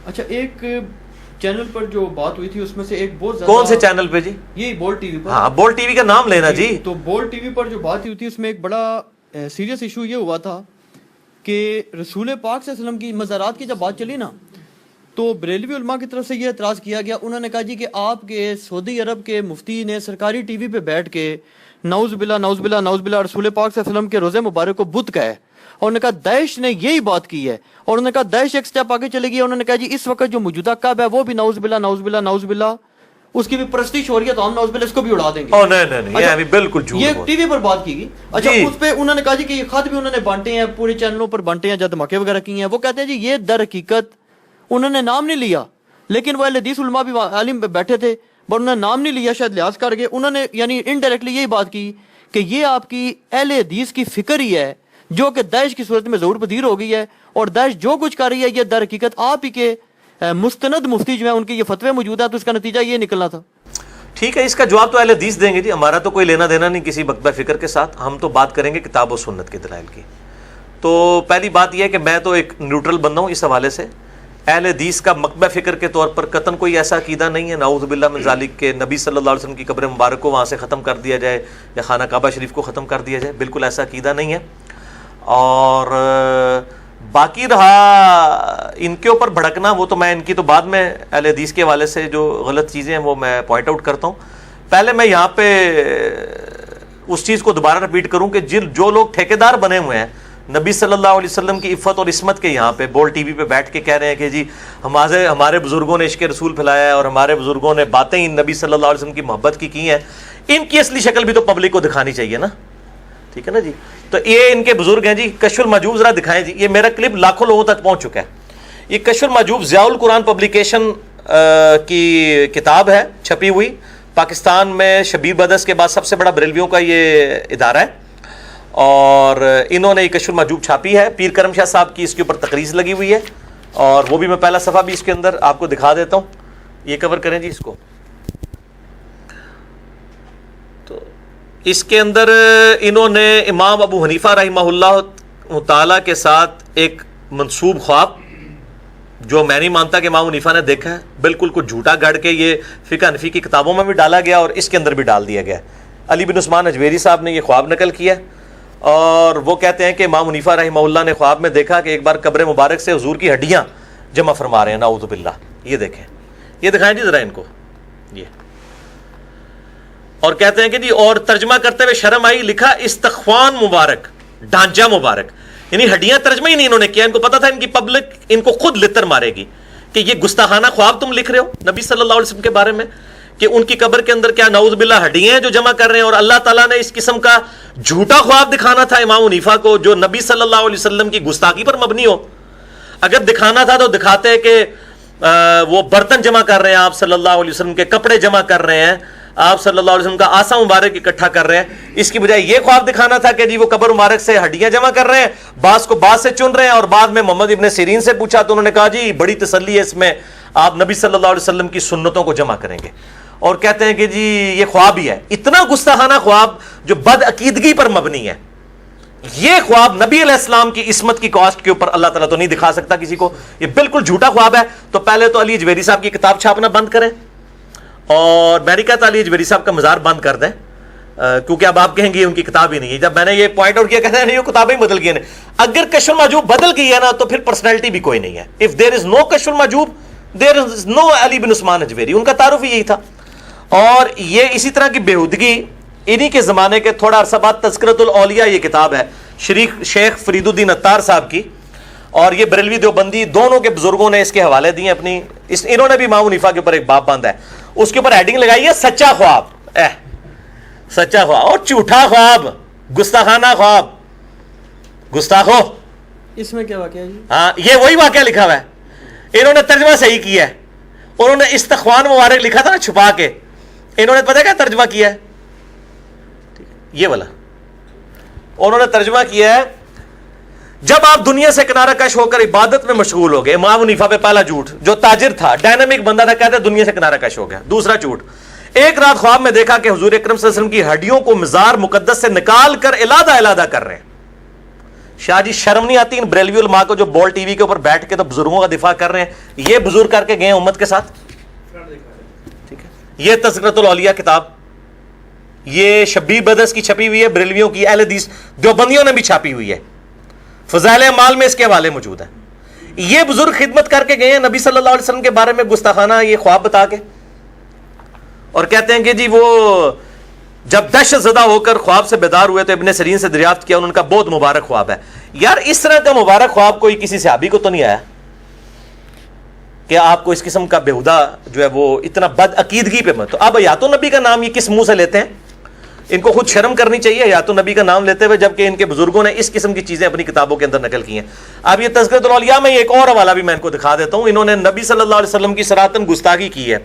اچھا ایک چینل پر جو بات ہوئی تھی اس میں سے ایک بہت زیادہ، کون سے چینل پہ جی؟ یہی بول ٹی وی پر. ہاں بول ٹی وی کا نام لینا جی. تو بول ٹی وی پر جو بات ہوئی تھی اس میں ایک بڑا سیریس ایشو یہ ہوا تھا کہ رسول پاک صلی اللہ علیہ وسلم کی مزارات کی جب بات چلی نا تو بریلوی علماء کی طرف سے یہ اعتراض کیا گیا. انہوں نے کہا جی کہ آپ کے سعودی عرب کے مفتی نے سرکاری ٹی وی پہ بیٹھ کے نعوذ باللہ نعوذ باللہ نعوذ باللہ رسول پاک صلی اللہ علیہ وسلم کے روزے مبارک کو بت کہا ہے. اور انہوں نے کہا داعش نے یہی بات کی ہے. اور انہوں نے کہا داعش ایک سٹیپ آگے چلے گی. انہوں نے کہا جی اس وقت جو موجودہ کعبہ ہے وہ بھی نعوذ باللہ نعوذ باللہ نعوذ باللہ اس کی بھی پرستش ہو رہی ہے تو ہم نعوذ باللہ اس کو بھی اڑا دیں گے. نہیں یہ بالکل جھوٹ. یہ ٹی وی پر بات کی گئی. اچھا اس پہ انہوں نے کہا جی کہ یہ خط بھی انہوں نے بانٹے ہیں پورے چینلوں پر بانٹے ہیں جب دھماکے وغیرہ کیے ہیں. وہ کہتے ہیں جی یہ در حقیقت انہوں نے نام نہیں لیا لیکن وہ اہل حدیث علماء بھی عالم پہ بیٹھے تھے پر انہوں نے نام نہیں لیا شاید لحاظ کر کے. انہوں نے یعنی انڈائریکٹلی یہی بات کی کہ یہ آپ کی اہل حدیث کی فکر ہی ہے جو کہ داعش کی صورت میں ظہور پذیر ہو گئی ہے اور داعش جو کچھ کر رہی ہے یہ در حقیقت آپ ہی کے مستند مفتی جو ہیں ان کے یہ فتوے موجود ہے تو اس کا نتیجہ یہ نکلنا تھا. ٹھیک ہے اس کا جواب تو اہل حدیث دیں گے جی. ہمارا تو کوئی لینا دینا نہیں کسی مکتبہ فکر کے ساتھ. ہم تو بات کریں گے کتاب و سنت کے دلائل کی. تو پہلی بات یہ ہے کہ میں تو ایک نیوٹرل بندہ ہوں اس حوالے سے. اہل حدیث کا مکتبہ فکر کے طور پر قطعاً کوئی ایسا عقیدہ نہیں ہے نعوذ باللہ من ذالک کہ نبی صلی اللہ علیہ وسلم کی قبر مبارک کو وہاں سے ختم کر دیا جائے یا خانہ کعبہ شریف کو ختم کر دیا جائے. بالکل ایسا عقیدہ نہیں ہے. اور باقی رہا ان کے اوپر بھڑکنا وہ تو میں ان کی تو بعد میں اہل حدیث کے حوالے سے جو غلط چیزیں ہیں وہ میں پوائنٹ آؤٹ کرتا ہوں. پہلے میں یہاں پہ اس چیز کو دوبارہ رپیٹ کروں کہ جو لوگ ٹھیکیدار بنے ہوئے ہیں نبی صلی اللہ علیہ وسلم کی عفت اور عصمت کے یہاں پہ بول ٹی وی پہ بیٹھ کے کہہ رہے ہیں کہ جی ہمارے بزرگوں نے عشق رسول پھیلایا ہے اور ہمارے بزرگوں نے باتیں ہی نبی صلی اللہ علیہ وسلم کی محبت کی ہیں, ان کی اصلی شکل بھی تو پبلک کو دکھانی چاہیے نا. ٹھیک ہے نا جی. تو یہ ان کے بزرگ ہیں جی. کشف المحجوب ذرا دکھائیں جی. یہ میرا کلپ لاکھوں لوگوں تک پہنچ چکا ہے. یہ کشف المحجوب ضیاء القرآن پبلیکیشن کی کتاب ہے چھپی ہوئی. پاکستان میں شبیر بدرس کے بعد سب سے بڑا بریلویوں کا یہ ادارہ ہے اور انہوں نے یہ کشف المحجوب چھاپی ہے. پیر کرم شاہ صاحب کی اس کے اوپر تقریر لگی ہوئی ہے اور وہ بھی میں پہلا صفحہ بھی اس کے اندر آپ کو دکھا دیتا ہوں. یہ کور کریں جی اس کو. تو اس کے اندر انہوں نے امام ابو حنیفہ رحمہ اللہ تعالیٰ کے ساتھ ایک منسوب خواب جو میں نہیں مانتا کہ امام حنیفہ نے دیکھا ہے, بالکل کچھ جھوٹا گڑھ کے یہ فقہ حنفی کی کتابوں میں بھی ڈالا گیا اور اس کے اندر بھی ڈال دیا گیا. علی بن عثمان اجویری صاحب نے یہ خواب نقل کیا اور وہ کہتے ہیں کہ امام حنیفہ رحمہ اللہ نے خواب میں دیکھا کہ ایک بار قبر مبارک سے حضور کی ہڈیاں جمع فرما رہے ہیں نعوذ باللہ. یہ دیکھیں, یہ دکھائیں جی ذرا ان کو. یہ اور کہتے ہیں کہ جی اور ترجمہ کرتے ہوئے شرم آئی, لکھا استخوان مبارک ڈھانچہ مبارک, یعنی ہڈیاں ترجمہ ہی نہیں انہوں نے کیا. ان کو پتا تھا ان کی پبلک ان کو خود لتر مارے گی کہ یہ گستاخانہ خواب تم لکھ رہے ہو نبی صلی اللہ علیہ وسلم کے بارے میں کہ ان کی قبر کے اندر کیا نعوذ باللہ ہڈیاں ہیں جو جمع کر رہے ہیں. اور اللہ تعالیٰ نے اس قسم کا جھوٹا خواب دکھانا تھا امام حنیفہ کو جو نبی صلی اللہ علیہ وسلم کی گستاخی پر مبنی ہو. اگر دکھانا تھا تو دکھاتے کہ وہ برتن جمع کر رہے ہیں, آپ صلی اللہ علیہ وسلم کے کپڑے جمع کر رہے ہیں, آپ صلی اللہ علیہ وسلم کا آسا مبارک اکٹھا کر رہے ہیں. اس کی بجائے یہ خواب دکھانا تھا کہ جی وہ قبر مبارک سے ہڈیاں جمع کر رہے ہیں, بعض کو بعض سے چن رہے ہیں. اور بعد میں محمد ابن سیرین سے پوچھا تو انہوں نے کہا جی بڑی تسلی ہے اس میں, آپ نبی صلی اللہ علیہ وسلم کی سنتوں کو جمع کریں گے. اور کہتے ہیں کہ جی یہ خواب ہی ہے. اتنا گستاخانہ خواب جو بد عقیدگی پر مبنی ہے. یہ خواب نبی علیہ السلام کی عصمت کی کاسٹ کے اوپر اللہ تعالیٰ تو نہیں دکھا سکتا کسی کو. یہ بالکل جھوٹا خواب ہے. تو پہلے تو علی اجویری صاحب کی کتاب چھاپنا بند کریں اور میں نہیں کہتا علی اجویری صاحب کا مزار بند کر دیں کیونکہ اب آپ کہیں گے ان کی کتاب ہی نہیں ہے. جب میں نے یہ پوائنٹ آؤٹ کیا کہتے ہیں نہیں وہ کتابیں بدل گئی ہیں. اگر کشف المحجوب بدل گئی ہے نا تو پھر پرسنالٹی بھی کوئی نہیں ہے. اف دیر از نو کشف المحجوب دیر از نو علی بن عثمان اجویری. ان کا تعارف ہی یہی تھا. اور یہ اسی طرح کی بےہودگی انہی کے زمانے کے تھوڑا عرصہ بعد تذکرۃ الاولیاء یہ کتاب ہے شیخ فرید الدین عطار صاحب کی, اور یہ بریلوی دیوبندی دونوں کے بزرگوں نے اس کے حوالے دیے اپنی. انہوں نے بھی امام حنیفہ کے اوپر ایک باب باندھا ہے, اس کے اوپر ہیڈنگ لگائی ہے سچا خواب. سچا خواب اور جھوٹا خواب, گستاخانہ خواب, گستاخو. اس میں کیا واقعہ ہے جی؟ ہاں یہ وہی واقعہ لکھا ہوا ہے. انہوں نے ترجمہ صحیح کیا ہے. انہوں نے استخوان مبارک لکھا تھا نا چھپا کے, انہوں نے پتہ کیا ترجمہ کیا ہے یہ والا. انہوں نے ترجمہ کیا ہے جب آپ دنیا سے کنارہ کش ہو کر عبادت میں مشغول ہو گئے. امام حنیفہ پہ پہلا جھوٹ, جو تاجر تھا ڈائنامک بندہ تھا, کہتے دنیا سے کنارہ کش ہو گیا. دوسرا جھوٹ, ایک رات خواب میں دیکھا کہ حضور اکرم صلی اللہ علیہ وسلم کی ہڈیوں کو مزار مقدس سے نکال کر علیحدہ علیحدہ کر رہے ہیں. شاہ جی شرم نہیں آتی ان بریلوی علماء کو جو بول ٹی وی کے اوپر بیٹھ کے تو بزرگوں کا دفاع کر رہے ہیں؟ یہ بزرگ کر کے گئے ہیں امت کے ساتھ. ٹھیک ہے, یہ تذکرۃ الاولیاء کتاب یہ شبیر بدرس کی چھپی ہوئی ہے, بریلویوں کی, اہل حدیث دیوبندیوں نے بھی چھاپی ہوئی ہے, فضائل اعمال میں اس کے حوالے موجود ہیں. یہ بزرگ خدمت کر کے گئے ہیں نبی صلی اللہ علیہ وسلم کے بارے میں گستاخانہ یہ خواب بتا کے, اور کہتے ہیں کہ جی وہ جب دہشت زدہ ہو کر خواب سے بیدار ہوئے تو ابن سیرین سے دریافت کیا, ان کا بہت مبارک خواب ہے. یار اس طرح کا مبارک خواب کوئی کسی صحابی کو تو نہیں آیا کہ آپ کو اس قسم کا بےہودہ جو ہے وہ اتنا بد عقیدگی پہ مت. تو اب حیات النبی کا نام یہ کس منہ سے لیتے ہیں؟ ان کو خود شرم کرنی چاہیے حیات النبی کا نام لیتے ہوئے, جبکہ ان کے بزرگوں نے اس قسم کی چیزیں اپنی کتابوں کے اندر نقل کی ہیں. اب یہ تذکرۃ الاولیاء میں ایک اور حوالہ بھی میں ان کو دکھا دیتا ہوں. انہوں نے نبی صلی اللہ علیہ وسلم کی صراحتاً گستاخی کی ہے.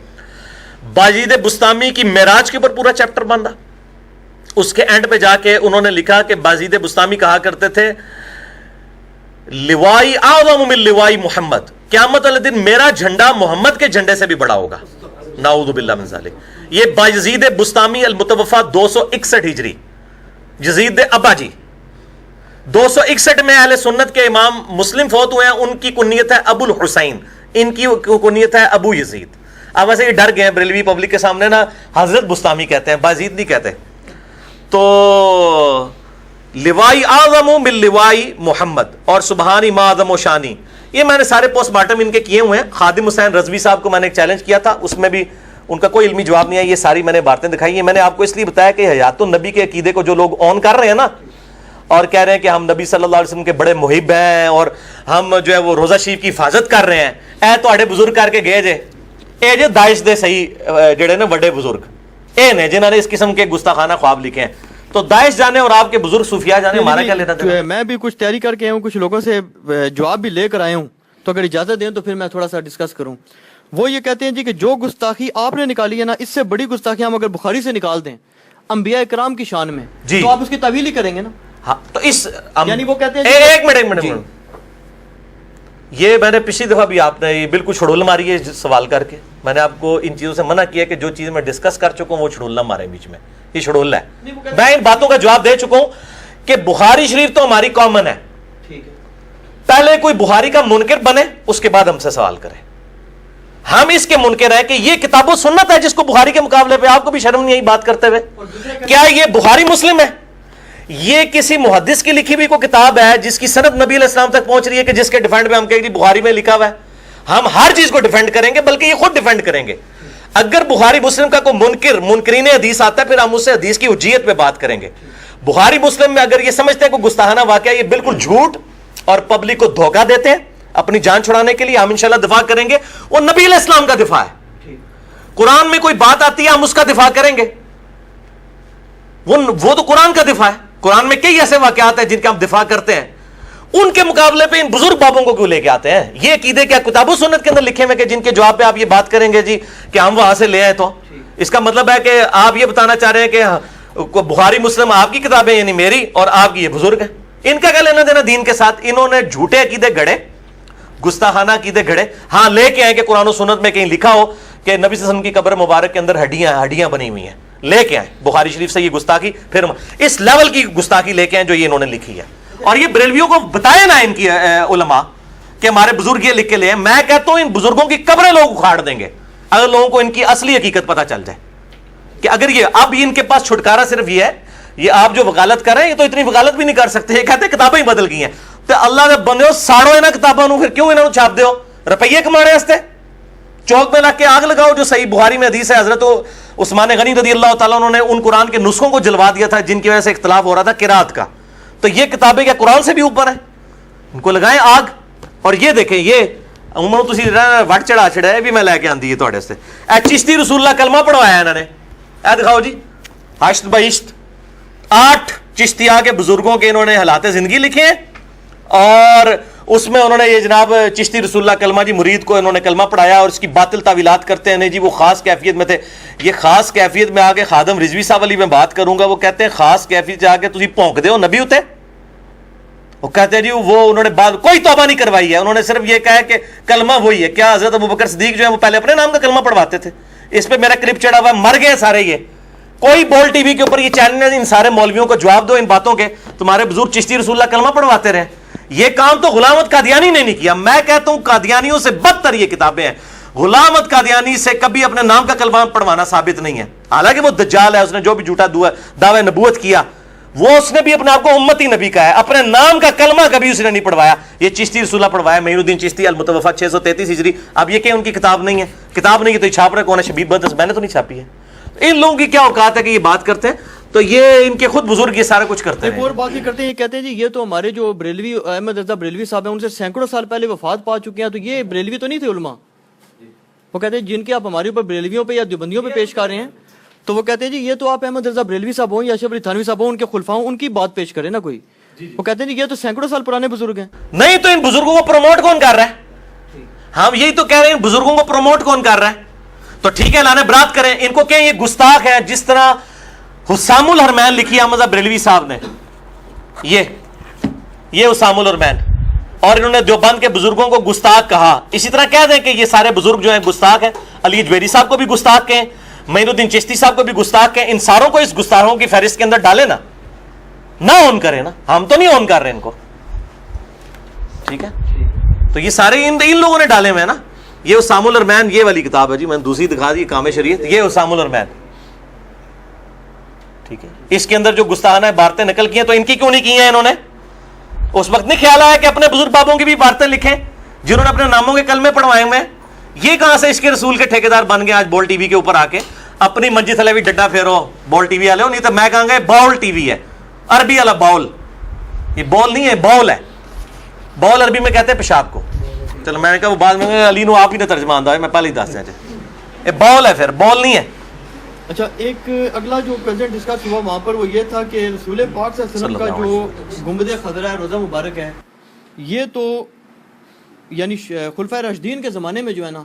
باجید بستامی کی معراج کے اوپر پورا چیپٹر باندھا, اس کے اینڈ پہ جا کے انہوں نے لکھا کہ باجید بستامی کہا کرتے تھے لوائی اعظم من لوائی محمد, قیامت والے دن میرا جھنڈا محمد کے جھنڈے سے بھی بڑا ہوگا. نعوذ باللہ من ذالک. یہ باجید بستامی المتوفا 261 ہجری, یزید ابا جی 261 میں اہل سنت کے امام مسلم فوت ہوئے ہیں. ان کی کنیت ہے ابو الحسین, ان کی کنیت ہے ابو یزید. اب ویسے یہ ڈر گئے ہیں بریلوی پبلک کے سامنے نا, حضرت بستامی کہتے ہیں, باجید نہیں کہتے. تو لوائی اعظم من لوائی محمد اور سبحانی ما اعظم و شانی, یہ میں نے سارے پوسٹ مارٹم ان کے کیے ہوئے ہیں. خادم حسین رضوی صاحب کو میں نے ایک چیلنج کیا تھا, اس میں بھی ان کا کوئی علمی جواب نہیں ہے. یہ ساری میں نے باتیں دکھائی ہیں. میں نے آپ کو اس لیے بتایا کہ حیات النبی کے عقیدے کو جو لوگ آن کر رہے ہیں نا اور کہہ رہے ہیں کہ ہم نبی صلی اللہ علیہ وسلم کے بڑے محب ہیں اور ہم جو ہے وہ روزہ شریف کی حفاظت کر رہے ہیں, اے تواڈے بزرگ کر کے گئے جے, اے جے داعش دے صحیح جڑے نے بڑے بزرگ اے نے جنہوں نے اس قسم کے گستاخانہ خواب لکھے ہیں. تو داعش جانے اور آپ کے بزرگ صوفیاء جانے, ہمارا کیا لینا دینا؟ میں بھی کچھ تیاری کر کے آیا ہوں, کچھ لوگوں سے جواب بھی لے کر آیا ہوں, تو اگر اجازت دیں تو پھر میں تھوڑا سا ڈسکس کروں. وہ یہ کہتے ہیں جی کہ جو گستاخی آپ نے نکالی ہے نا, اس سے بڑی گستاخی ہم اگر بخاری سے نکال دیں انبیاء کرام کی شان میں جی, تو آپ اس کی تعویل ہی کریں گے نا. ہاں تو اس یعنی وہ کہتے ہیں ایک منٹ یہ میں نے پچھلی دفعہ بھی آپ نے بالکل چھڑول ماری ہے سوال کر کے. میں نے آپ کو ان چیزوں سے منع کیا کہ جو چیز میں ڈسکس کر چکا ہوں وہ چھڑول نہ مارے بیچ میں, یہ چھڑول ہے. میں ان باتوں کا جواب دے چکا ہوں کہ بخاری شریف تو ہماری کامن ہے, پہلے کوئی بخاری کا منکر بنے اس کے بعد ہم سے سوال کرے. ہم اس کے منکر ہیں کہ یہ کتاب و سنت ہے جس کو بخاری کے مقابلے پہ, آپ کو بھی شرم نہیں آئی بات کرتے ہوئے؟ کیا یہ بخاری مسلم ہے؟ یہ کسی محدث کی لکھی ہوئی کوئی کتاب ہے جس کی سند نبی علیہ السلام تک پہنچ رہی ہے کہ جس کے ڈیفینڈ میں ہم کہیں گے بخاری میں لکھا ہوا ہے؟ ہم ہر چیز کو ڈیفینڈ کریں گے, بلکہ یہ خود ڈیفینڈ کریں گے. اگر بخاری مسلم کا کوئی منکرین حدیث آتا ہے پھر ہم اس سے حدیث کی حجیت پہ بات کریں گے. بخاری مسلم میں اگر یہ سمجھتے ہیں کوئی گستاخانہ واقعہ, یہ بالکل جھوٹ اور پبلک کو دھوکہ دیتے ہیں اپنی جان چھڑانے کے لیے. ہم انشاءاللہ دفاع کریں گے, وہ نبی علیہ السلام کا دفاع ہے. قرآن میں کوئی بات آتی ہے ہم اس کا دفاع کریں گے, وہ تو قرآن کا دفاع ہے. قرآن میں کئی ایسے واقعات ہیں جن کا ہم دفاع کرتے ہیں, ان کے مقابلے پہ ان بزرگ بابوں کو کیوں لے کے آتے ہیں؟ یہ عقیدے کیا کتاب و سنت کے اندر لکھے ہوئے کہ جن کے جواب پہ آپ یہ بات کریں گے جی کہ ہم وہاں سے لے آئے, تو اس کا مطلب ہے کہ آپ یہ بتانا چاہ رہے ہیں کہ بخاری مسلم آپ کی کتابیں یعنی میری اور آپ کی یہ بزرگ ہیں. ان کا کیا لینا دینا دین کے ساتھ؟ انہوں نے جھوٹے عقیدے گھڑے, گستاخانہ عقیدے گھڑے. ہاں لے کے آئے کہ قرآن و سنت میں کہیں لکھا ہو کہ نبی صلی اللہ علیہ وسلم کی قبر مبارک کے اندر ہڈیاں بنی ہوئی ہیں, لے کے آئے بخاری شریف سے یہ گستاخی, پھر اس لیول کی گستاخی لے کے آئے جو یہ انہوں نے لکھی ہے. اور یہ بریلویوں کو بتائے نا ان کی علماء کہ ہمارے بزرگ یہ لکھ کے لے ہیں. میں کہتا ہوں ان بزرگوں کی قبریں لوگ اکھاڑ دیں گے اگر لوگوں کو ان کی اصلی حقیقت پتہ چل جائے کہ اگر یہ اب ان کے پاس چھٹکارا صرف یہ ہے, یہ آپ جو وکالت کر رہے ہیں یہ تو اتنی وکالت بھی نہیں کر سکتے. یہ کہتے ہیں کتابیں ہی بدل گئی ہیں. تو اللہ نے بندے ہو ساڑو انہاں کتاباں نو, پھر کیوں انہاں نو چھاپ دیو؟ روپیے کمانے واسطے چوک میں رکھ کے آگ لگاؤ. جو صحیح بخاری میں حدیث ہے, حضرت عثمان غنی رضی اللہ تعالیٰ انہوں نے ان قرآن کے نسخوں کو جلوا دیا تھا جن کی وجہ سے اختلاف ہو رہا تھا قرات کا. تو یہ کتابیں کیا قرآن سے بھی اوپر ہیں؟ ان کو لگائیں آگ. اور یہ دیکھیں یہ عموماً تسی وٹ چڑھا چھڑا ہے بھی میں لے کے آندی ہے تواڈے سے. اے چشتی رسول اللہ کلمہ پڑھوایا انہوں نے, اے دکھاؤ جی ہشت بہشت 8 چشتیاں کے بزرگوں کے انہوں نے حالات زندگی لکھے ہیں, اور اس میں انہوں نے یہ جناب چشتی رسول اللہ کلمہ جی مرید کو انہوں نے کلمہ پڑھایا اور اس کی باطل تعویلات کرتے ہیں. نہیں جی وہ خاص کیفیت میں تھے. یہ خاص کیفیت میں آگے خادم رضوی صاحب علی میں بات کروں گا, وہ کہتے ہیں خاص کیفیت جا کے تسی پونک دے ہو نبی ہوتے. وہ کہتے ہیں جی وہ انہوں نے بات کوئی توبہ نہیں کروائی ہے, انہوں نے صرف یہ کہا ہے کہ کلمہ وہی ہے. کیا حضرت ابوبکر صدیق جو ہے وہ پہلے اپنے نام کا کلمہ پڑھواتے تھے؟ اس پہ میرا کلپ چڑھا ہوا ہے, مر گئے سارے یہ کوئی بول ٹی وی کے اوپر یہ چینل ہے ان سارے مولویوں کو جواب دو ان باتوں کے, تمہارے بزرگ چشتی رسول اللہ کلمہ پڑھواتے رہے. یہ کام تو غلام احمد قادیانی نے نہیں کیا. میں کہتا ہوں قادیانیوں سے بدتر یہ کتابیں ہیں. غلام احمد قادیانی سے کبھی اپنے نام کا کلمہ پڑھوانا ثابت نہیں ہے, حالانکہ وہ دجال ہے, اس نے جو بھی جھوٹا دعوی نبوت کیا وہ اس نے بھی اپنے آپ کو امتی نبی کا ہے, اپنے نام کا کلمہ کبھی اس نے نہیں پڑھوایا. یہ چشتی رسول اللہ پڑھوایا, معین الدین چشتی المتوفا 633 ہجری. اب یہ کہ ان کی کتاب نہیں ہے, کتاب نہیں ہے تو یہ چھاپ رہے کون ہے؟ شبیب بدرس. میں نے تو نہیں چھاپی ہے. ان لوگوں کی کیا اوقات ہے کہ یہ بات کرتے ہیں؟ تو یہ ان کے خود بزرگ یہ سارا کچھ کرتے ہیں. ایک اور بات یہ کرتے ہیں, یہ کہتے ہیں جی یہ تو ہمارے جو بریلوی احمد رضا بریلوی صاحب ہیں ان سے سینکڑوں سال پہلے وفات پا چکے ہیں, تو یہ بریلوی تو نہیں تھے علماء. وہ کہتے ہیں جن کے آپ ہمارے اوپر بریلویوں پہ یا دیوبندیوں پہ پیش کر رہے ہیں, تو وہ کہتے ہیں جی یہ تو آپ احمد رضا بریلوی صاحب ہوں یا اشرف علی تھانوی صاحب ہوں, ان کے خلفاء ہوں, ان کی بات پیش کریں نا کوئی. وہ کہتے ہیں جی یہ تو سینکڑوں سال پرانے بزرگ ہیں. نہیں تو ان بزرگوں کو پروموٹ کون کر رہا ہے؟ ہم یہی تو کہہ رہے ہیں, ان بزرگوں کو پروموٹ کون کر رہا ہے؟ تو ٹھیک ہے لانے برات کریں, ان کو کہیں یہ گستاخ ہے. جس طرح حسام الحرمین لکھی احمد بریلوی صاحب نے, یہ حسام الحرمین, اور انہوں نے دیوبند کے بزرگوں کو گستاخ کہا. اسی طرح کہہ دیں کہ یہ سارے بزرگ جو ہیں گستاخ ہیں. علی جویری صاحب کو بھی گستاخ کہیں, معین الدین چشتی صاحب کو بھی گستاخ کہیں. ان ساروں کو اس گستاخوں کی فہرست کے اندر ڈالے نا, نہ اون کریں نا. ہم تو نہیں اون کر رہے ان کو, ٹھیک ہے. تو یہ سارے ان لوگوں نے ڈالے ہوئے ہیں نا. یہ حسام الحرمین یہ والی کتاب ہے جی, میں نے دوسری دکھا دی, کام شریعت. یہ حسام الحرمین, ٹھیک ہے. اس کے اندر جو گستاخانہ عبارتیں نکل کی ہیں تو ان کی کیوں نہیں کی ہیں انہوں نے؟ اس وقت نہیں خیال آیا کہ اپنے بزرگ بابوں کی بھی عبارتیں لکھیں جنہوں نے اپنے ناموں کے کلمے پڑھوائے ہوئے ہیں. یہ کہاں سے عشق رسول کے ٹھیکیدار بن گئے آج بول ٹی وی کے اوپر آ کے اپنی منجی تھلے بھی ڈڈا پھیرو بول ٹی وی والے ہو. نہیں تو میں کہاں گا باول ٹی وی ہے, عربی والا باول. یہ بول نہیں ہے, باول ہے. باول عربی میں کہتے ہیں پیشاب کو. چلو میں نے کہا وہ بعد میں علی نو آپ ہی نے ترجمہ آندہ ہے, میں پہلے ہی دس دیں. یہ باول ہے, پھر بول نہیں ہے. اچھا, ایک اگلا جو پریزنٹ ڈسکس ہوا وہاں پر وہ یہ تھا کہ رسول پاک صلی اللہ علیہ وسلم کا جو گنبد خضرا ہے, روضہ مبارک ہے, یہ تو یعنی خلفائے راشدین کے زمانے میں جو ہے نا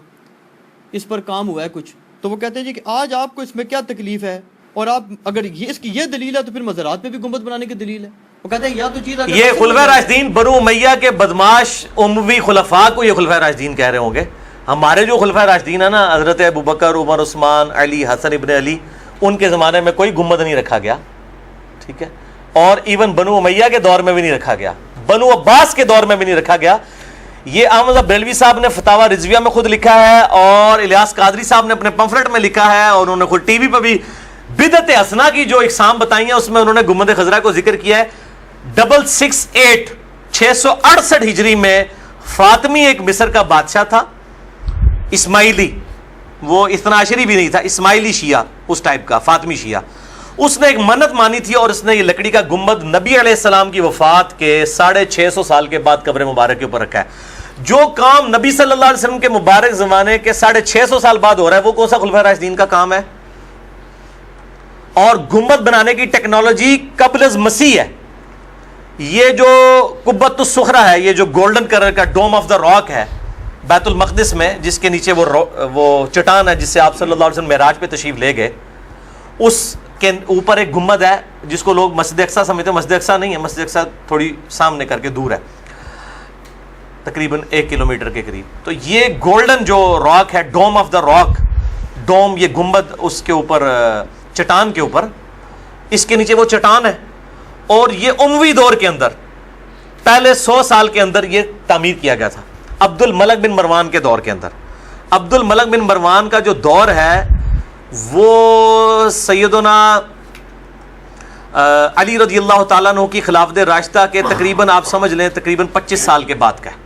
اس پر کام ہوا ہے کچھ. تو وہ کہتے ہیں جی کہ آج آپ کو اس میں کیا تکلیف ہے, اور آپ اگر اس کی یہ دلیل ہے تو پھر مزارات پہ بھی گنبد بنانے کی دلیل ہے. وہ کہتے ہیں یا تو چیز یہ خلفائے راشدین بنو امیہ کے بدماش اموی خلفاء کو یہ خلفائے راشدین کہہ رہے ہوں گے. ہمارے جو خلفائے راشدین ہیں نا, حضرت ابوبکر, عمر, عثمان, علی, حسن ابن علی, ان کے زمانے میں کوئی گنبد نہیں رکھا گیا, ٹھیک ہے. اور ایون بنو امیہ کے دور میں بھی نہیں رکھا گیا, بنو عباس کے دور میں بھی نہیں رکھا گیا. یہ احمد بریلوی صاحب نے فتاوی رضویہ میں خود لکھا ہے, اور الیاس قادری صاحب نے اپنے پمفلٹ میں لکھا ہے, اور انہوں نے خود ٹی وی پہ بھی بدعت حسنہ کی جو اقسام بتائی ہیں اس میں انہوں نے گنبد خضرا کو ذکر کیا ہے. 668 ہجری میں فاطمی ایک مصر کا بادشاہ تھا, اسماعیلی, وہ اتنا عشری بھی نہیں تھا, اسماعیلی شیعہ اس ٹائپ کا, فاطمی شیعہ. اس نے ایک منت مانی تھی اور اس نے یہ لکڑی کا گنبد نبی علیہ السلام کی وفات کے 650 سال کے بعد قبر مبارک کے اوپر رکھا ہے. جو کام نبی صلی اللہ علیہ وسلم کے مبارک زمانے کے 650 سال بعد ہو رہا ہے وہ کون سا خلفائے راشدین کا کام ہے؟ اور گنبد بنانے کی ٹیکنالوجی قبل از مسیح ہے. یہ جو قبۃ الصخرہ ہے, یہ جو گولڈن کلر کا ڈوم آف دا راک ہے بیت المقدس میں, جس کے نیچے وہ چٹان ہے جس سے آپ صلی اللہ علیہ وسلم معراج پہ تشریف لے گئے, اس کے اوپر ایک گنبد ہے جس کو لوگ مسجد اقصیٰ سمجھتے ہیں. مسجد اقصیٰ نہیں ہے, مسجد اقصیٰ تھوڑی سامنے کر کے دور ہے, تقریباً 1 کلومیٹر کے قریب. تو یہ گولڈن جو راک ہے, ڈوم آف دا راک, ڈوم, یہ گنبد اس کے اوپر چٹان کے اوپر, اس کے نیچے وہ چٹان ہے. اور یہ اموی دور کے اندر پہلے 100 سال کے اندر یہ تعمیر کیا گیا تھا, عبد الملک بن مروان کے دور کے اندر. عبد الملک بن مروان کا جو دور ہے وہ سیدنا علی رضی اللہ تعالیٰ عنہ کی خلافت راشدہ کے تقریباً آپ سمجھ لیں تقریباً 25 سال کے بعد کا ہے.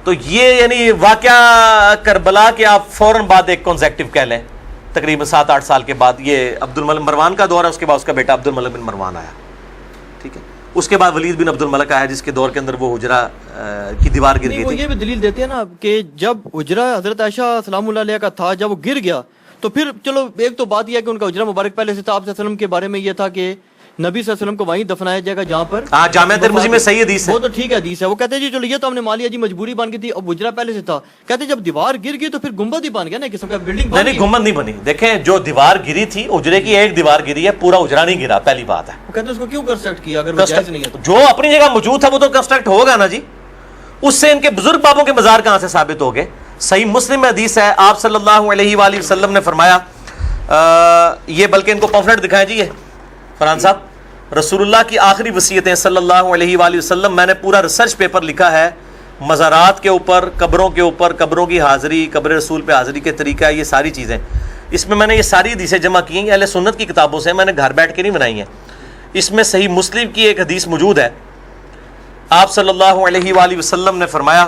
تو یہ یعنی واقعہ کربلا کے آپ فوراً بعد ایک کنزیکٹیو کہہ لیں, تقریباً 7-8 سال کے بعد یہ عبد الملک مروان کا دور ہے. اس کے بعد اس کا بیٹا عبد الملک بن مروان آیا, ٹھیک ہے. اس کے بعد ولید بن عبد الملک آیا جس کے دور کے اندر وہ حجرہ کی دیوار گر گئی تھی. وہ یہ بھی دلیل دیتے ہیں نا کہ جب حجرہ حضرت عائشہ سلام اللہ علیہ کا تھا, جب وہ گر گیا تو پھر چلو ایک تو بات یہ ہے کہ ان کا حجرہ مبارک پہلے سے تھا. آپ صلی اللہ علیہ وسلم کے بارے میں یہ تھا کہ نبی صلی اللہ علیہ وسلم کو وہیں دفنایا جائے گا جہاں پر جامعہ ترمذی میں صحیح حدیث ہے, وہ تو ٹھیک ہے حدیث ہے. وہ کہتے ہیں جی چلو یہ تو ہم نے مان لیا جی مجبوری بن گئی تھی, اب حجرہ پہلے سے تھا. کہتے ہیں جب دیوار گر گئی تو پھر گنبد ہی بن گیا نا, قسم کا بلڈنگ. نہیں, گنبد نہیں بنی. دیکھیں جو دیوار گری تھی حجرے کی ایک دیوار گری ہے, پورا حجرہ نہیں گرا, پہلی بات ہے. وہ کہتے ہیں اس کو کیوں کنسٹرکٹ کیا اگر وہ جائز نہیں ہے تو؟ جو اپنی جگہ موجود تھا وہ تو کنسٹرکٹ ہوگا نا جی. اس سے ان کے بزرگ بابوں کے مزار کہاں سے ثابت ہو گئے؟ صحیح مسلم میں حدیث ہے, آپ صلی اللہ علیہ وآلہ وسلم نے فرمایا یہ بلکہ ان کو پمفلٹ دکھائیں جی، یہ فرحان صاحب، رسول اللہ کی آخری وصیتیں صلی اللہ علیہ وآلہ وسلم. میں نے پورا ریسرچ پیپر لکھا ہے مزارات کے اوپر، قبروں کے اوپر، قبروں کی حاضری، قبر رسول پہ حاضری کے طریقہ، یہ ساری چیزیں اس میں نے یہ ساری حدیثیں جمع کی ہیں اہل سنت کی کتابوں سے، میں نے گھر بیٹھ کے نہیں بنائی ہیں. اس میں صحیح مسلم کی ایک حدیث موجود ہے. آپ صلی اللہ علیہ وآلہ وسلم نے فرمایا،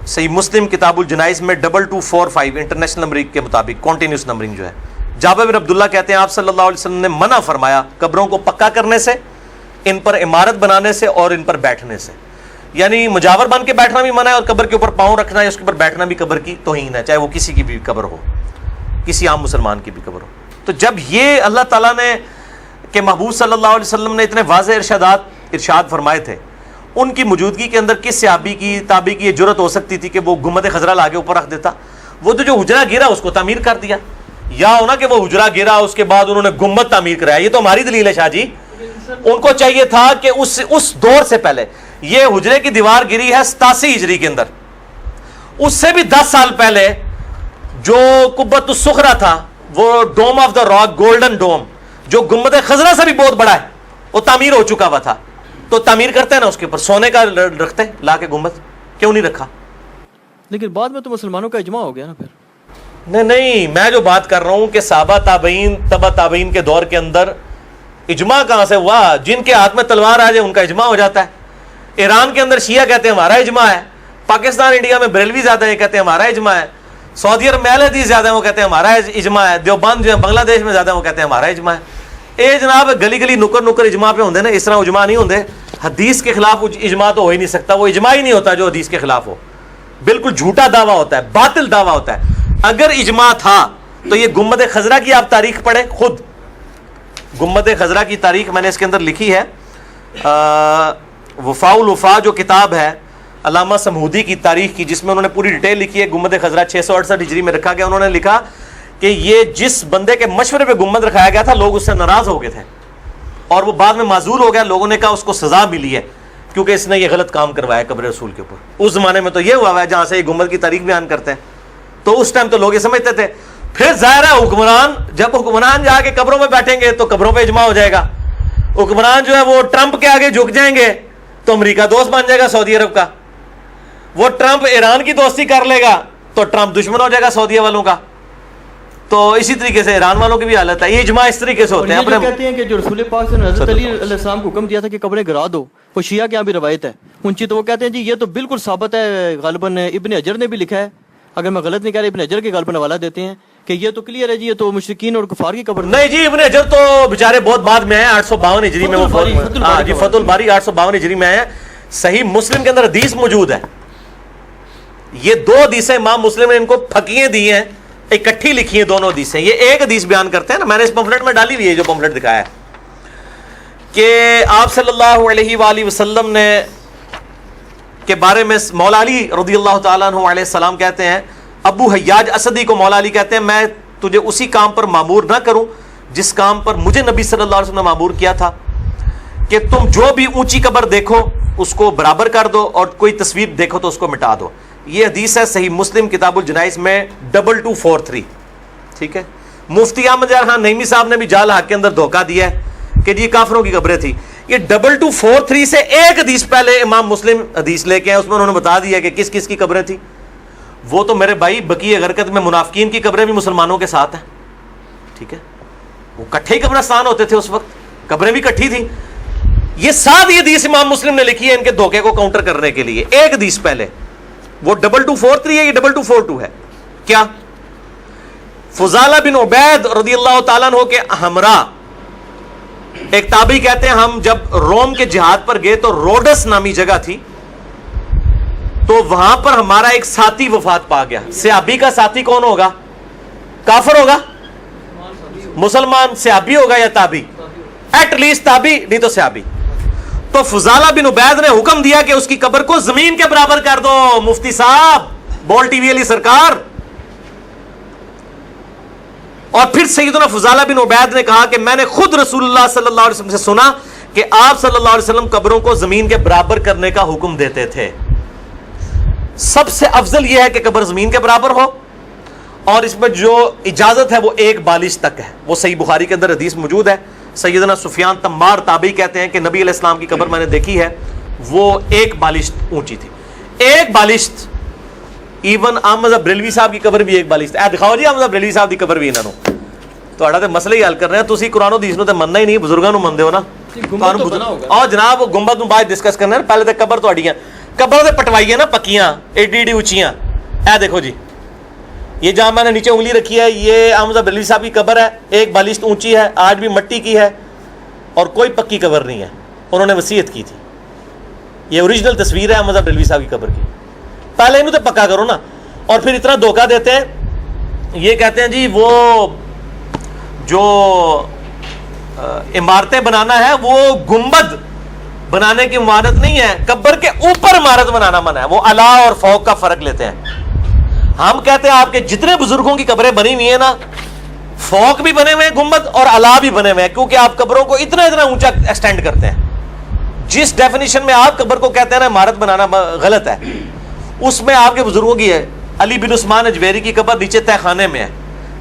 صحیح مسلم کتاب الجنائز میں 2245 انٹرنیشنل نمبرنگ کے مطابق، کنٹینیوس نمبرنگ جو ہے، جابر بن عبداللہ کہتے ہیں آپ صلی اللہ علیہ وسلم نے منع فرمایا قبروں کو پکا کرنے سے، ان پر عمارت بنانے سے اور ان پر بیٹھنے سے. یعنی مجاور بن کے بیٹھنا بھی منع ہے، اور قبر کے اوپر پاؤں رکھنا ہے، اس کے اوپر بیٹھنا بھی قبر کی توہین ہے، چاہے وہ کسی کی بھی قبر ہو، کسی عام مسلمان کی بھی قبر ہو. تو جب یہ اللہ تعالیٰ نے کہ محبوب صلی اللہ علیہ وسلم نے اتنے واضح ارشاد فرمائے تھے، ان کی موجودگی کے اندر کس صحابی کی تابعی کی یہ جرت ہو سکتی تھی کہ وہ گنبد خضرا لا کے اوپر رکھ دیتا؟ وہ تو جو حجرہ گرا اس کو تعمیر کر دیا، یا ہونا کہ وہ حجرہ گرا اس کے بعد انہوں نے گنبد تعمیر کرایا. یہ تو ہماری دلیل ہے شاہ جی. ان کو چاہیے تھا کہ اس دور سے پہلے، یہ حجرے کی دیوار گری ہے 87 ہجری کے اندر، اس سے بھی 10 سال پہلے جو قبۃ الصخرہ تھا، وہ ڈوم آف دا راک، گولڈن ڈوم، جو گنبد خضرا سے بھی بہت بڑا ہے، وہ تعمیر ہو چکا ہوا تھا. تو تعمیر کرتے ہیں نا اس کے اوپر سونے کا رکھتے ہیں لا کے گنبد، کیوں نہیں رکھا؟ لیکن بعد میں تو مسلمانوں کا اجماع ہو گیا نا پھر. نہیں، میں جو بات کر رہا ہوں کہ صحابہ تابعین تبع تابعین کے دور کے اندر اجماع کہاں سے ہوا؟ جن کے ہاتھ میں تلوار آ جائے ان کا اجماع ہو جاتا ہے. ایران کے اندر شیعہ کہتے ہیں ہمارا اجماع ہے، پاکستان انڈیا میں بریلوی زیادہ ہیں کہتے ہیں ہمارا اجماع ہے، سعودی عرب میں اہل حدیث زیادہ ہیں وہ کہتے ہیں ہمارا اجماع ہے، دیوبند جو ہے بنگلہ دیش میں زیادہ ہیں وہ کہتے ہیں ہمارا اجماع ہے. اے جناب گلی گلی نکر نکر اجماع پہ ہوندے نا، اس طرح اجماع نہیں ہوندے. حدیث کے خلاف اجماع تو ہو ہی نہیں سکتا، وہ اجماع ہی نہیں ہوتا جو حدیث کے خلاف ہو. بالکل جھوٹا دعویٰ ہوتا ہے، باطل دعویٰ ہوتا ہے. اگر اجماع تھا تو یہ گنبد خضرا کی آپ تاریخ پڑھیں خود. گنبد خضرا کی تاریخ میں نے اس کے اندر لکھی ہے، وفاء الوفا جو کتاب ہے علامہ سمہودی کی تاریخ کی، جس میں انہوں نے پوری ڈیٹیل لکھی ہے. گنبد خضرا 668 ہجری میں رکھا گیا. انہوں نے لکھا کہ یہ جس بندے کے مشورے پہ گنبد رکھایا گیا تھا لوگ اس سے ناراض ہو گئے تھے، اور وہ بعد میں معذور ہو گیا. لوگوں نے کہا اس کو سزا ملی ہے کیونکہ اس نے یہ غلط کام کروایا قبر رسول کے اوپر. اس زمانے میں تو یہ ہوا ہے جہاں سے یہ گنبد کی تاریخ بیان کرتے ہیں، تو اس ٹائم تو لوگ یہ سمجھتے تھے. پھر ظاہر ہے حکمران، جب حکمران جا کے قبروں میں بیٹھیں گے تو قبروں پہ اجماع ہو جائے گا. حکمران جو ہے وہ ٹرمپ کے آگے جھک جائیں گے تو امریکہ دوست بن جائے گا سعودی عرب کا. وہ ٹرمپ ایران کی دوستی کر لے گا تو ٹرمپ دشمن ہو جائے گا سعودیہ والوں کا. تو اسی طریقے سے ایران والوں کی بھی حالت ہے. یہ اجماع اس طریقے سے ہوتے ہیں. اپنے کہتے ہیں کہ جو رسول پاک سے حضرت علی علیہ السلام کو حکم دیا تھا کہ قبریں گرا دو، وہ شیعہ کے یہاں بھی روایت ہے اونچی، تو وہ کہتے ہیں جی یہ تو بالکل ثابت ہے، غالباً ابن حجر نے بھی لکھا ہے، اگر میں غلط نہیں کہہ رہا ابن حجر کے غالباً حوالہ دیتے ہیں کہ یہ تو کلیئر ہے جی یہ تو مشرکین اور کفار کی قبر نہیں جی. ابن حجر تو بیچارے بہت بعد میں ہیں، 852 ہجری میں. جی فتح الباری 852 ہجری میں ہے. صحیح مسلم کے اندر حدیث موجود ہے. یہ 2 حدیثیں امام مسلم نے ان کو پھکیے دی ہیں، اکٹھی لکھی ہیں دونوں حدیثیں. یہ ایک حدیث بیان کرتے ہیں نا، میں نے اس پمفلٹ میں ڈالی ہوئی ہے جو پمفلٹ دکھایا ہے، کہ آپ صلی اللہ علیہ وآلہ وسلم نے کے بارے میں مولا علی رضی اللہ تعالیٰ عنہ علیہ السلام کہتے ہیں، ابو حیاج اسدی کو مولا علی کہتے ہیں، میں تجھے اسی کام پر معمور نہ کروں جس کام پر مجھے نبی صلی اللہ علیہ وسلم نے معمور کیا تھا، کہ تم جو بھی اونچی قبر دیکھو اس کو برابر کر دو اور کوئی تصویر دیکھو تو اس کو مٹا دو. یہ حدیث ہے صحیح مسلم کتاب الجنائز میں 2243. ٹھیک ہے. مفتی احمد یار خان نعیمی صاحب نے بھی جال حق کے اندر دھوکہ دیا ہے کہ جی کافروں کی قبریں تھی. یہ 2243 سے ایک حدیث پہلے امام مسلم حدیث لے کے ہیں، اس میں انہوں نے بتا دیا کہ کس کس کی قبریں تھی. وہ تو میرے بھائی بقیع غرقت میں منافقین کی قبریں بھی مسلمانوں کے ساتھ ہیں. ٹھیک ہے. وہ کٹھے ہی قبرستان ہوتے تھے اس وقت، قبریں بھی کٹھی تھیں. یہ 7 حدیث امام مسلم نے لکھی ہے ان کے دھوکے کو کاؤنٹر کرنے کے لیے. ایک حدیث پہلے وہ 2243 ہے، یہ 2242 ہے. کیا فضالہ بن عبید رضی اللہ تعالیٰ عنہ کے ہمراہ ایک تابعی کہتے ہیں ہم جب روم کے جہاد پر گئے تو روڈس نامی جگہ تھی، تو وہاں پر ہمارا ایک ساتھی وفات پا گیا. صحابی کا ساتھی کون ہوگا؟ کافر ہوگا؟ مسلمان؟ صحابی ہوگا یا تابعی؟ ایٹ لیسٹ تابعی، نہیں تو صحابی. تو فضالہ بن عبید نے حکم دیا کہ اس کی قبر کو زمین کے برابر کر دو. مفتی صاحب، بول ٹی وی علی سرکار. اور پھر سیدنا فضالہ بن عبید نے کہا کہ میں نے خود رسول اللہ صلی اللہ علیہ وسلم سے سنا کہ آپ صلی اللہ علیہ وسلم قبروں کو زمین کے برابر کرنے کا حکم دیتے تھے. سب سے افضل یہ ہے کہ قبر زمین کے برابر ہو، اور اس میں جو اجازت ہے وہ 1 بالش تک ہے. وہ صحیح بخاری کے اندر حدیث موجود ہے. سیدنا سفیان تمار تابعی کہتے ہیں کہ نبی علیہ السلام کی قبر میں نے دیکھی ہے, وہ 1 بالش اونچی تھی. 1 بالش. ایون احمد بریلوی صاحب کی قبر بھی 1 بالش تھی. دکھاؤ جی احمد بریلوی صاحب کی قبر بھی انہوں نے. تہاڈا تے مسئلہ ہی حل کر رہے ہیں تسی. قرآن و حدیث نو تے مننا ہی نہیں, بزرگاں نو مندے ہو نا. اور جناب گنبد نو بعد ڈسکس کرنا ہے. پہلے تے قبر تہاڈیاں قبر تے پٹوائیاں نا پکیاں ایڈی ایڈی اونچیاں. اے دیکھو جی, یہ جہاں میں نے نیچے انگلی رکھی ہے یہ احمد بریلوی صاحب کی قبر ہے. 1 بالش اونچی ہے, آج بھی مٹی کی ہے اور کوئی پکی قبر نہیں ہے. انہوں نے وصیت کی تھی. یہ اوریجنل تصویر ہے احمد بریلوی صاحب کی قبر کی. پہلے انہوں تے پکا کرو نا. اور پھر اتنا دھوکہ دیتے ہیں, یہ کہتے ہیں جی وہ جو عمارتیں بنانا ہے وہ گنبد بنانے کی عمارت نہیں ہے, قبر کے اوپر عمارت بنانا منع ہے. وہ اعلی اور فوق کا فرق لیتے ہیں. ہم کہتے ہیں آپ کے جتنے بزرگوں کی قبریں بنی ہوئی ہیں نا, فوق بھی بنے ہوئے ہیں گنبد اور اعلی بھی بنے ہوئے ہیں, کیونکہ آپ قبروں کو اتنا اتنا اونچا ایکسٹینڈ کرتے ہیں. جس ڈیفینیشن میں آپ قبر کو کہتے ہیں نا عمارت بنانا غلط ہے, اس میں آپ کے بزرگوں کی ہے. علی بن عثمان اجویری کی قبر نیچے تہ خانے میں ہے,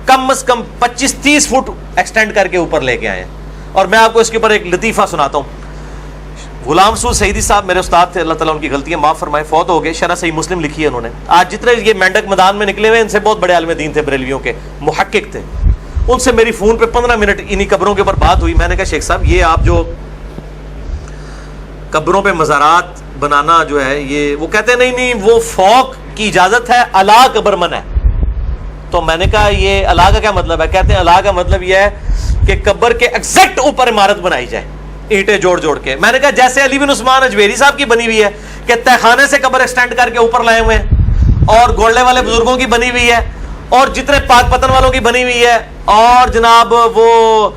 کم از کم 25-30 فٹ ایکسٹینڈ کر کے اوپر لے کے آئے ہیں. اور میں آپ کو اس کے اوپر ایک لطیفہ سناتا ہوں. غلام رسول سعیدی صاحب میرے استاد تھے, اللہ تعالیٰ ان کی غلطیاں معاف فرمائے, فوت ہو گئے. شرح صحیح مسلم لکھی ہے انہوں نے. آج جتنے یہ مینڈک میدان میں نکلے ہوئے ان سے بہت بڑے عالم دین تھے, بریلویوں کے محقق تھے. ان سے میری فون پہ 15 منٹ انہی قبروں کے اوپر بات ہوئی. میں نے کہا شیخ صاحب یہ آپ جو قبروں پہ مزارات بنانا جو ہے یہ, وہ کہتے ہیں نہیں وہ فوق کی اجازت ہے, اعلیٰ قبر منع ہے. تو میں نے کہا یہ اعلیٰ کا کیا مطلب ہے؟ کہتے ہیں اعلیٰ کا مطلب یہ ہے کہ قبر کے ایگزیکٹ اوپر عمارت بنائی جائے اینٹیں جوڑ جوڑ کے. میں نے کہا جیسے علی بن عثمان اجویری صاحب کی بنی ہوئی ہے کہ تہ خانے سے قبر ایکسٹینڈ کر کے اوپر لائے ہوئے ہیں, اور گولڈے والے بزرگوں کی بنی ہوئی ہے, اور جتنے پاک پتن والوں کی بنی ہوئی ہے, اور جناب وہ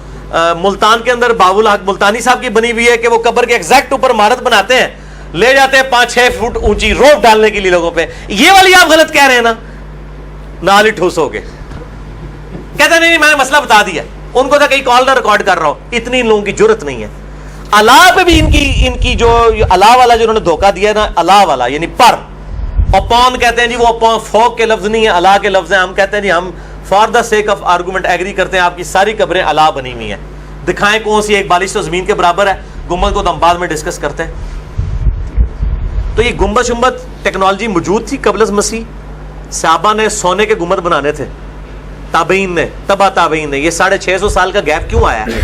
ملتان کے اندر باب الحق ملتانی صاحب کی بنی ہوئی ہے کہ وہ قبر کے ایگزیکٹ اوپر عمارت بناتے ہیں, لے جاتے ہیں 5-6 فٹ اونچی روپ ڈالنے کے لیے لوگوں پہ. یہ والی آپ غلط کہہ رہے ہیں نا, نال ہی ٹھوس ہو گئے. کہتے نہیں میں نے مسئلہ بتا دیا. ان کو تو کہیں کال نہ ریکارڈ کر رہا ہوں, اتنی ان لوگوں کی جرت نہیں ہے. اللہ پہ بھی ان کی جو اللہ والا جو انہوں نے دھوکہ دیا ہے نا, اللہ والا یعنی پر اپون کہتے ہیں جی, وہ اپون فوق کے لفظ نہیں ہے, اللہ کے لفظ ہیں. ہم کہتے ہیں جی ہم for the sake of argument agree کرتے ہیں آپ کی ساری قبریں اللہ بنی ہوئی ہیں. دکھائیں کون سی 1 بالش تو زمین کے برابر ہے. گنبد کو تو ہم بعد میں ڈسکس کرتے ہیں. تو یہ گنبد شنبد ٹیکنالوجی موجود تھی قبل از مسیح. صحابہ نے سونے کے گنبد بنانے تھے, تابعین نے, تبع تابعین نے. یہ 650 سال کا گیپ کیوں آیا ہے؟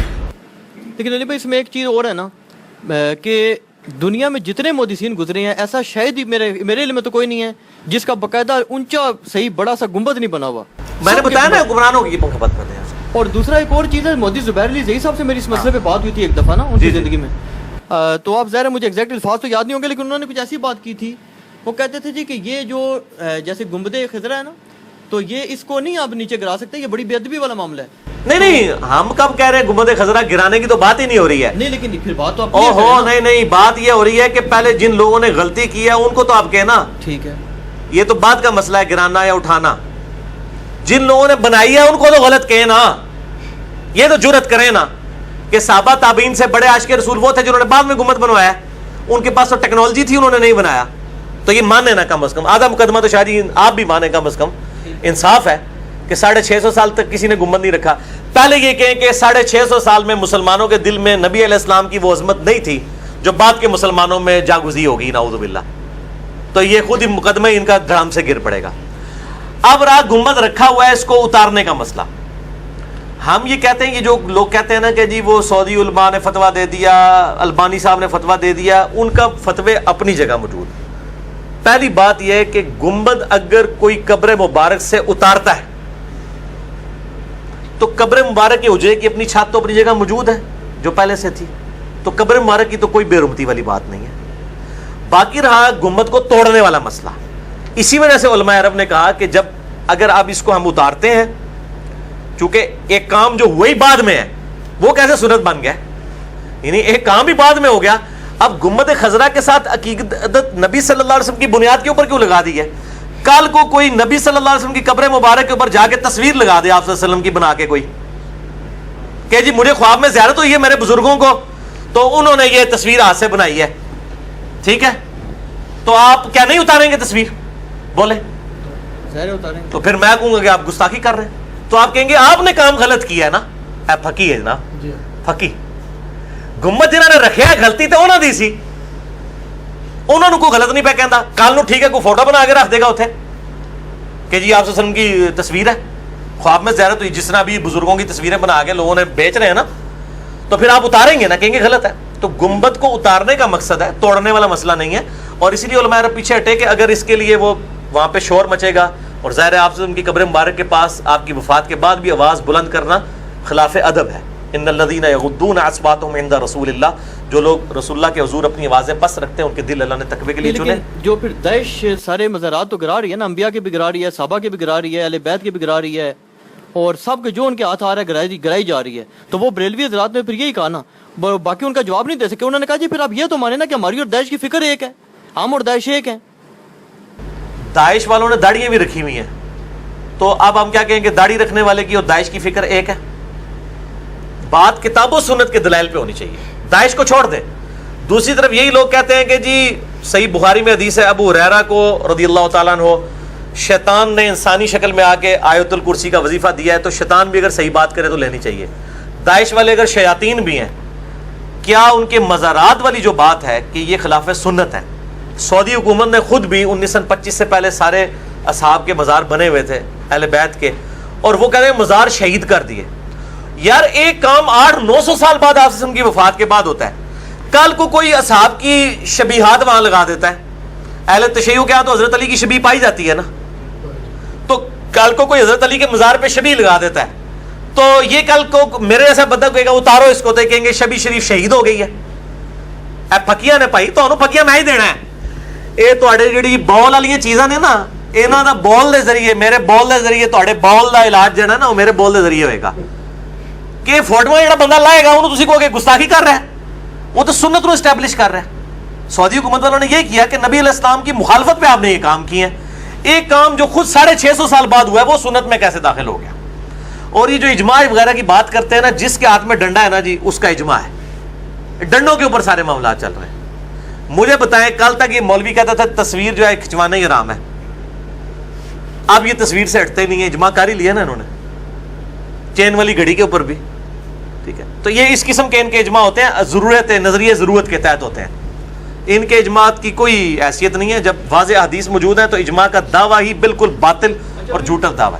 لیکن علی بھائی اس میں ایک چیز اور ہے نا کہ دنیا میں جتنے محدثین گزرے ہیں ایسا شاید ہی میرے علم میں تو کوئی نہیں ہے جس کا باقاعدہ اونچا صحیح بڑا سا گنبد نہیں بنا ہوا. میں نے بتایا نا حکمرانوں کی محبت کرتے ہیں. اور دوسرا ایک اور چیز ہے, محدث زبیر علی زئی صاحب سے میری اس مسئلے پہ بات ہوئی تھی ایک دفعہ نا ان کی زندگی میں. تو آپ ظاہر ہے مجھے ایگزیکٹ الفاظ تو یاد نہیں ہوں گے, لیکن انہوں نے کچھ ایسی بات کی تھی. وہ کہتے تھے جی کہ یہ جو جیسے گنبد خضرا ہے نا, تو یہ اس کو نہیں آپ نیچے گرا سکتے, یہ بڑی بے ادبی والا معاملہ ہے. نہیں ہم کب کہہ رہے ہیں گنبد خضرا گرانے کی تو بات ہی نہیں ہو رہی ہے. نہیں لیکن پھر بات تو نہیں بات یہ ہو رہی ہے کہ پہلے جن لوگوں نے غلطی کی ہے ان کو تو آپ کہنا ٹھیک ہے, یہ تو بات کا مسئلہ ہے گرانا یا اٹھانا. جن لوگوں نے بنائی ہے ان کو تو غلط کہے نا, یہ تو جرت کریں نا کہ صحابہ تابعین سے بڑے عاشق رسول وہ تھے جنہوں نے بعد میں گنبد بنوایا. ان کے پاس تو ٹیکنالوجی تھی, انہوں نے نہیں بنایا. تو یہ مانے نا کم از کم, آدھا مقدمہ تو شاید آپ بھی مانے, کم از کم انصاف ہے کہ 650 سال تک کسی نے گنبد نہیں رکھا. پہلے یہ کہیں کہ 650 سال میں مسلمانوں کے دل میں نبی علیہ السلام کی وہ عظمت نہیں تھی جو بعد کے مسلمانوں میں جاگزی ہوگی, نعوذ باللہ. تو یہ خود ہی مقدمہ ان کا دھڑام سے گر پڑے گا. اب رہا گنبد رکھا ہوا ہے, اس کو اتارنے کا مسئلہ. ہم یہ کہتے ہیں, یہ جو لوگ کہتے ہیں نا کہ جی وہ سعودی علماء نے فتویٰ دے دیا, البانی صاحب نے فتویٰ دے دیا, ان کا فتوے اپنی جگہ موجود. پہلی بات یہ ہے کہ گنبد اگر کوئی قبر مبارک سے اتارتا ہے تو قبر مبارک کے حجرے کی اپنی چھت تو اپنی جگہ موجود ہے جو پہلے سے تھی, تو قبر مبارک کی تو کوئی بے رحمتی والی بات نہیں ہے. باقی رہا گنبد کو توڑنے والا مسئلہ. اسی وجہ سے علماء عرب نے کہا کہ جب اگر آپ اس کو ہم اتارتے ہیں, چونکہ ایک کام جو وہی بعد میں ہے وہ کیسے سنت بن گیا, یعنی ایک کام بھی بعد میں ہو گیا. اب گنبد خضرا کے ساتھ عقیدت نبی صلی اللہ علیہ وسلم کی بنیاد کے اوپر کیوں لگا دی ہے؟ کل کو کوئی نبی صلی اللہ علیہ وسلم کی قبر مبارک کے اوپر جا کے تصویر لگا دے آپ صلی اللہ علیہ وسلم کی بنا کے کوئی, کہ جی مجھے خواب میں زیارت ہوئی ہے میرے بزرگوں کو تو انہوں نے یہ تصویر ہاتھ سے بنائی ہے, ٹھیک ہے, تو آپ کیا نہیں اتاریں گے تصویر؟ بولے ظاہر اتاریں گے. تو پھر میں کہوں گا کہ آپ گستاخی کر رہے ہیں. تو آپ کہیں گے آپ نے کام غلط کیا ہے نا. اے پھکی ہے نا, پھکی گنبد جنہوں نے رکھیا ہے غلطی تو انہوں دی سی, انہوں نے کوئی غلط نہیں پہ کہندا. کل نو ٹھیک ہے کوئی فوٹو بنا کے رکھ دے گا اتنے کہ جی آپ صلی اللہ علیہ وسلم کی تصویر ہے خواب میں زیارت ہوئی, جس طرح بھی بزرگوں کی تصویریں بنا کے لوگوں نے بیچ رہے ہیں نا, تو پھر آپ اتاریں گے نا, کہیں گے غلط ہے. تو گنبد کو اتارنے کا مقصد ہے, توڑنے والا مسئلہ نہیں ہے. اور اسی لیے علماء عرب پیچھے ہٹے کہ اگر اس کے لیے وہ وہاں پہ شور مچے گا, اور ظاہر ہے آپ سے ان کی قبر مبارک کے پاس آپ کی وفات کے بعد بھی آواز بلند کرنا خلاف ادب ہے. ان الذین یغضون اصواتهم عند رسول اللہ, جو لوگ رسول اللہ کے حضور اپنی آوازیں پست رکھتے ہیں ان کے دل اللہ نے تقوی کے لیے چنے. جو پھر داعش سارے مزارات تو گرا رہی ہے نا, انبیاء کے بھی گرا رہی ہے, صحابہ کے بھی گرا رہی ہے, اہل بیت کے بھی گرا رہی ہے, اور سب کے جو ان کے ہاتھ آ رہا ہے گرائی جا رہی ہے. تو وہ بریلوی حضرات نے پھر یہی کہا نا, باقی ان کا جواب نہیں دے سکے. انہوں نے کہا جی پھر آپ یہ تو مانے نا کہ ہماری اور داعش کی فکر ایک ہے, ہم اور داعش ایک ہیں. داعش والوں نے داڑیاں بھی رکھی ہوئی ہیں, تو اب ہم کیا کہیں کہ داڑھی رکھنے والے کی اور داعش کی فکر ایک ہے. بات کتاب و سنت کے دلائل پہ ہونی چاہیے, داعش کو چھوڑ دیں. دوسری طرف یہی لوگ کہتے ہیں کہ جی صحیح بخاری میں حدیث ہے, ابو ہریرہ کو رضی اللہ تعالیٰ عنہ شیطان نے انسانی شکل میں آ کے آیت الکرسی کا وظیفہ دیا ہے, تو شیطان بھی اگر صحیح بات کرے تو لینی چاہیے. داعش والے اگر شیاطین بھی ہیں, کیا ان کے مزارات والی جو بات ہے کہ یہ خلاف سنت ہے. سعودی حکومت نے خود بھی 1925 سے پہلے سارے اصحاب کے مزار بنے ہوئے تھے اہل بیت کے, اور وہ کہتے ہیں مزار شہید کر دیے. یار ایک کام 800-900 سال بعد آپ سے ان کی وفات کے بعد ہوتا ہے. کل کو کوئی اصحاب کی شبیہات وہاں لگا دیتا ہے, اہل تشیع کیا تو حضرت علی کی شبیہ پائی جاتی ہے نا, تو کل کو کوئی حضرت علی کے مزار پہ شبیہ لگا دیتا ہے, تو یہ کل کو میرے جیسا بندہ کہے گا اتارو اس کو, تو کہیں گے شبیہ شریف شہید ہو گئی ہے. اے پھکیاں نے پائی تو پھکیاں میں ہی دینا ہے. یہ تواڈے جڑی بال والی چیزاں نے نا, انہاں دا بال دے ذریعے, میرے بال دے ذریعے تواڈے بال دا علاج جڑا نا وہ میرے بال دے ذریعے ہوئے گا. کہ فوٹواں جڑا بندہ لائے گا انہوں تسی کہو گے گستاخی کر رہا ہے, وہ تو سنت کو اسٹیبلش کر رہا ہے. سعودی حکومت والوں نے یہ کیا کہ نبی علیہ السلام کی مخالفت پہ آپ نے یہ کام کیے ہیں. ایک کام جو خود 650 سال بعد ہوا ہے وہ سنت میں کیسے داخل ہو گیا. اور یہ جو اجماع وغیرہ کی بات کرتے ہیں نا, جس کے ہاتھ میں ڈنڈا ہے نا جی اس کا اجماع ہے, ڈنڈوں کے اوپر سارے معاملات چل رہے ہیں. مجھے بتائیں, کل تک یہ مولوی کہتا تھا تصویر جو ہے کھنچوانا ہی حرام ہے, اب یہ تصویر سے ہٹتے نہیں ہیں. اجماع کر ہی لیا نا انہوں نے, چین والی گھڑی کے اوپر بھی. ٹھیک ہے, تو یہ اس قسم کے ان کے اجماع ہوتے ہیں, ضرورت نظریہ ضرورت کے تحت ہوتے ہیں. ان کے اجماعات کی کوئی حیثیت نہیں ہے. جب واضح حدیث موجود ہے تو اجماع کا دعویٰ ہی بالکل باطل اور جھوٹا دعویٰ ہے.